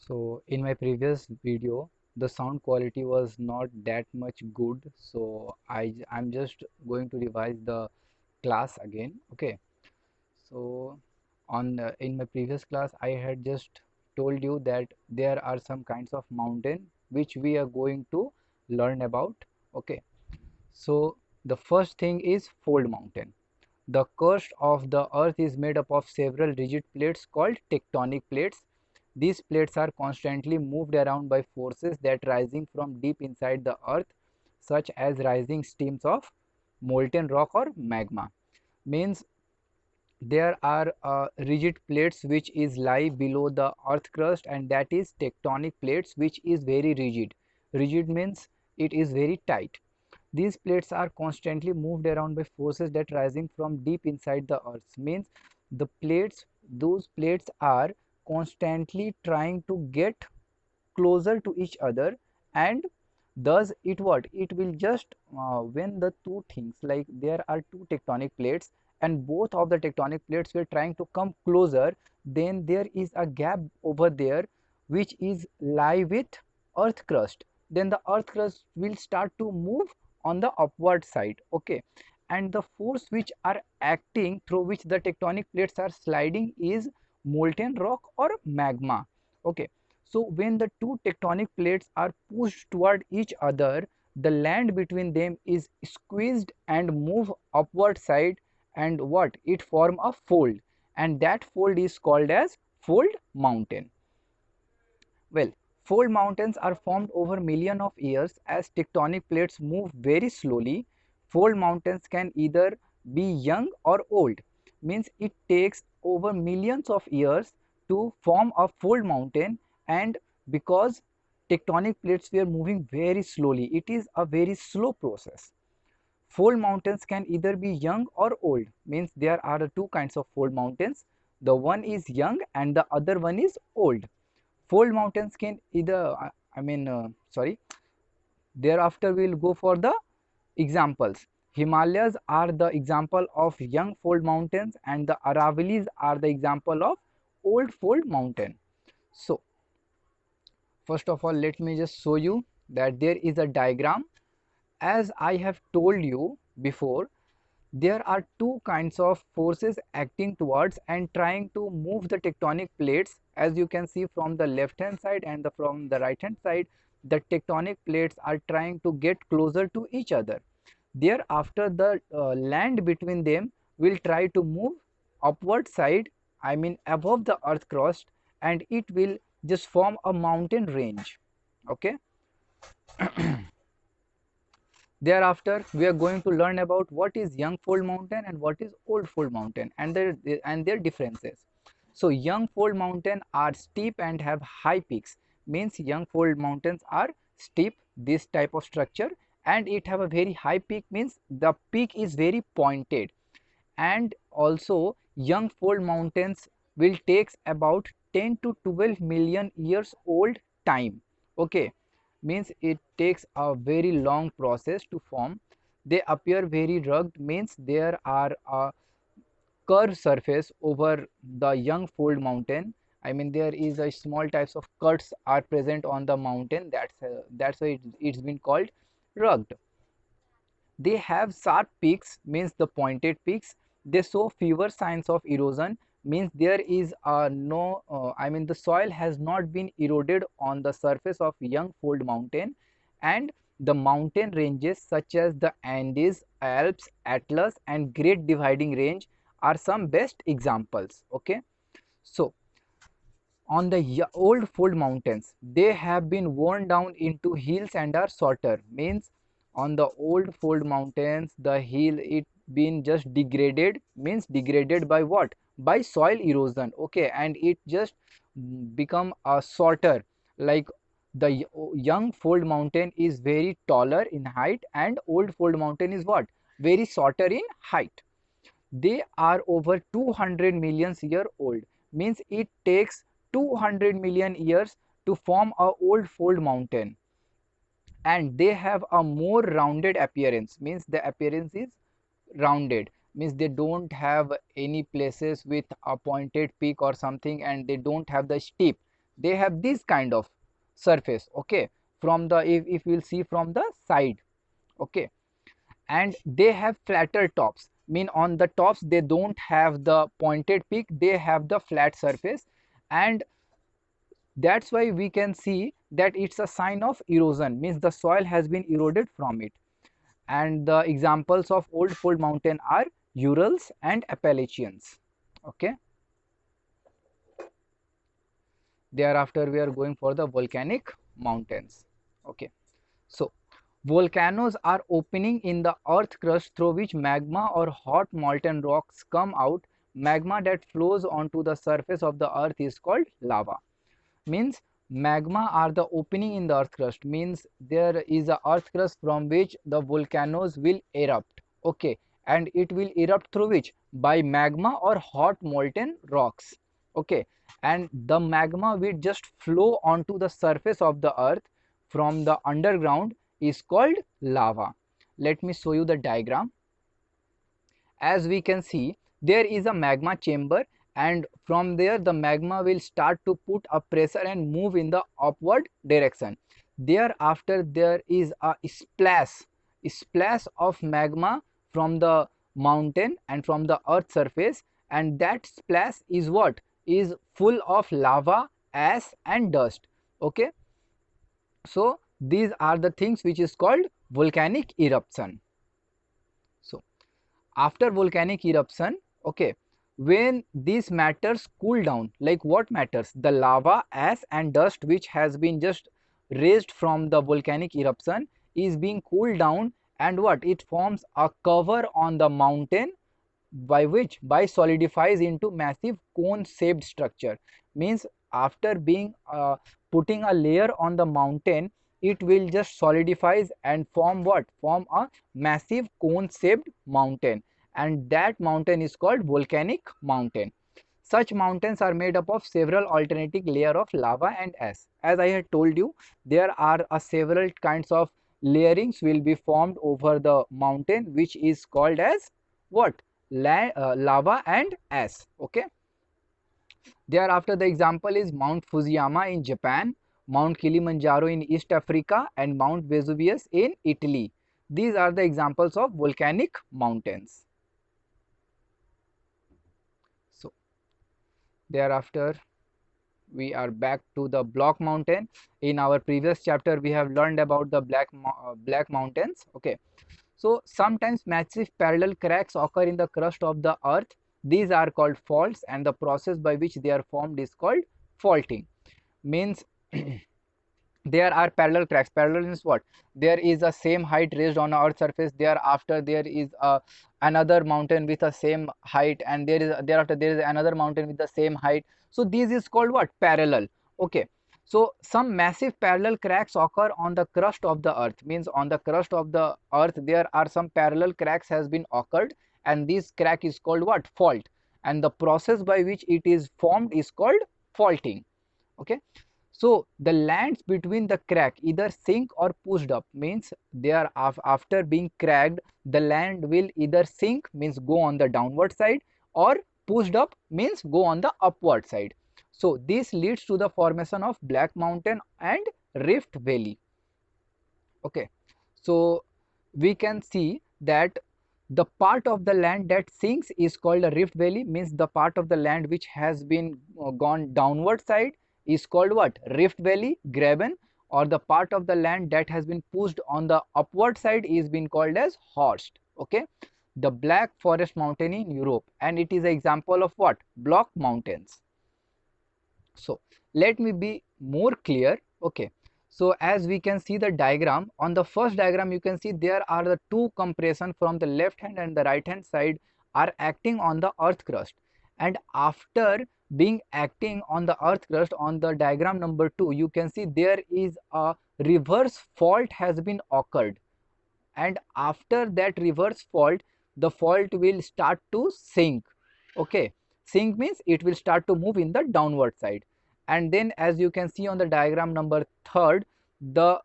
So in my previous video, the sound quality was not that much good. So I'm just going to revise the class again. Okay. So in my previous class, I had just told you that there are some kinds of mountain which we are going to learn about. Okay. So the first thing is fold mountain. The crust of the earth is made up of several rigid plates called tectonic plates. These plates are constantly moved around by forces that rising from deep inside the earth, such as rising streams of molten rock or magma. Means there are rigid plates which is lie below the earth crust, and that is tectonic plates which is very rigid. Rigid means it is very tight. These plates are constantly moved around by forces that rising from deep inside the earth. Means the plates, those plates are constantly trying to get closer to each other, and thus it what it will just when the two things, like there are two tectonic plates and both of the tectonic plates were trying to come closer, then there is a gap over there which is lie with earth crust. Then the earth crust will start to move on the upward side. Okay, and the force which are acting through which the tectonic plates are sliding is molten rock or magma. Okay, so when the two tectonic plates are pushed toward each other, the land between them is squeezed and move upward side, and what it form a fold, and that fold is called as fold mountain. Well, fold mountains are formed over millions of years as tectonic plates move very slowly. Fold mountains can either be young or old. Means it takes over millions of years to form a fold mountain, and because tectonic plates were moving very slowly, it is a very slow process. Fold mountains can either be young or old. Means there are two kinds of fold mountains. The one is young and the other one is old. Fold mountains can either sorry, thereafter we will go for the examples. Himalayas are the example of young fold mountains, and the Aravallis are the example of old fold mountain. So first of all, let me just show you that there is a diagram. As I have told you before, there are two kinds of forces acting towards and trying to move the tectonic plates. As you can see from the left hand side and from the right hand side, the tectonic plates are trying to get closer to each other. Thereafter the land between them will try to move upward side, I mean above the earth crust, and it will just form a mountain range. Okay. Thereafter, we are going to learn about what is young fold mountain and what is old fold mountain, and their differences. So young fold mountain are steep and have high peaks. Means young fold mountains are steep, this type of structure, and it have a very high peak, means the peak is very pointed. And also young fold mountains will takes about 10 to 12 million years old time. Okay, means it takes a very long process to form. They appear very rugged, means there are a curved surface over the young fold mountain. I mean there is a small types of cuts are present on the mountain. That's why it's been called rugged. They have sharp peaks, means the pointed peaks. They show fewer signs of erosion, means there is no the soil has not been eroded on the surface of young fold mountain. And the mountain ranges such as the Andes, Alps, Atlas and Great Dividing Range are some best examples. Okay, so on the old fold mountains, they have been worn down into hills and are shorter. Means on the old fold mountains, the hill it been just degraded, means degraded by what? By soil erosion. Okay, and it just become a shorter. Like the young fold mountain is very taller in height, and old fold mountain is what? Very shorter in height. They are over 200 million year old. Means it takes 200 million years to form a old fold mountain, and they have a more rounded appearance. Means the appearance is rounded, means they don't have any places with a pointed peak or something, and they don't have the steep. they have this kind of surface, okay, from the, if you will see from the side, okay, and they have flatter tops, mean on the tops they don't have the pointed peak, they have the flat surface, and that's why we can see that it's a sign of erosion, means the soil has been eroded from it. And the examples of old fold mountain are Urals and Appalachians, okay. Thereafter we are going for the volcanic mountains, okay. So volcanoes are opening in the earth crust through which magma or hot molten rocks come out. Magma that flows onto the surface of the earth is called lava. Means magma are the opening in the earth crust, means there is a earth crust from which the volcanoes will erupt, okay, and it will erupt through which, by magma or hot molten rocks, okay, and the magma will just flow onto the surface of the earth from the underground is called lava. Let me show you the diagram. As we can see, there is a magma chamber, and from there the magma will start to put a pressure and move in the upward direction. Thereafter there is a splash of magma from the mountain and from the earth surface, and that splash is what, is full of lava, ash and dust, okay. So these are the things which is called volcanic eruption. So after volcanic eruption, okay, when these matters cool down, like what matters, the lava, ash and dust which has been just raised from the volcanic eruption is being cooled down, and what, it forms a cover on the mountain, by which, by solidifies into massive cone shaped structure. Means after being putting a layer on the mountain, it will just solidifies and form what, form a massive cone shaped mountain, and that mountain is called volcanic mountain. Such mountains are made up of several alternating layer of lava and ash. As I had told you, there are several kinds of layerings will be formed over the mountain, which is called as what, lava and ash, okay. Thereafter the example is Mount Fujiyama in Japan, Mount Kilimanjaro in East Africa and Mount Vesuvius in Italy. These are the examples of volcanic mountains. So thereafter we are back to the block mountain. In our previous chapter we have learned about the black mountains, okay. So sometimes massive parallel cracks occur in the crust of the earth. These are called faults, and the process by which they are formed is called faulting. Means there are parallel cracks. Parallel is what, there is a same height raised on a earth surface, thereafter there is another mountain with the same height, and thereafter there is another mountain with the same height. So this is called what, parallel, okay. So some massive parallel cracks occur on the crust of the earth, means on the crust of the earth there are some parallel cracks has been occurred, and this crack is called what, fault, and the process by which it is formed is called faulting, okay. So the lands between the crack either sink or pushed up, means they are after being cracked, the land will either sink, means go on the downward side, or pushed up, means go on the upward side. So this leads to the formation of Black Mountain and Rift Valley, okay. So we can see that the part of the land that sinks is called a rift valley, means the part of the land which has been gone downward side is called what, rift valley graben, or the part of the land that has been pushed on the upward side is been called as horst, okay. The Black Forest mountain in Europe, and it is an example of what, block mountains. So let me be more clear, okay. So as we can see the diagram, on the first diagram you can see there are the two compression from the left hand and the right hand side are acting on the earth crust, and after being acting on the earth crust, on the diagram number 2 you can see there is a reverse fault has been occurred, and after that reverse fault the fault will start to sink, okay. Sink means it will start to move in the downward side, and then as you can see on the diagram number 3, the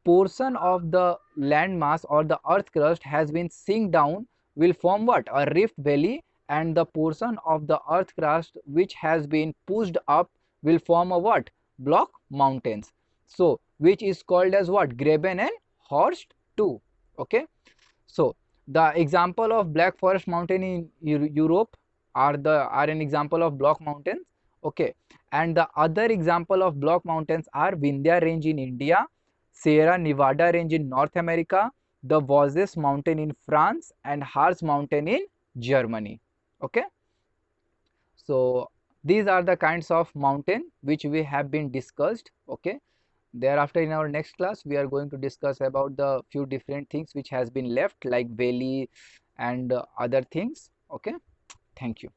portion of the land mass or the earth crust has been sink down will form what, a rift valley, and the portion of the earth crust which has been pushed up will form a what? Block mountains. So which is called as what? Graben and Horst too. Okay. So the example of Black Forest mountain in Europe are an example of block mountains. Okay. And the other example of block mountains are Vindhya range in India, Sierra Nevada range in North America, the Vosges mountain in France, and Harz mountain in Germany. Okay. So these are the kinds of mountain which we have been discussed. Okay. Thereafter, in our next class, we are going to discuss about the few different things which has been left, like valley and other things. Okay. Thank you.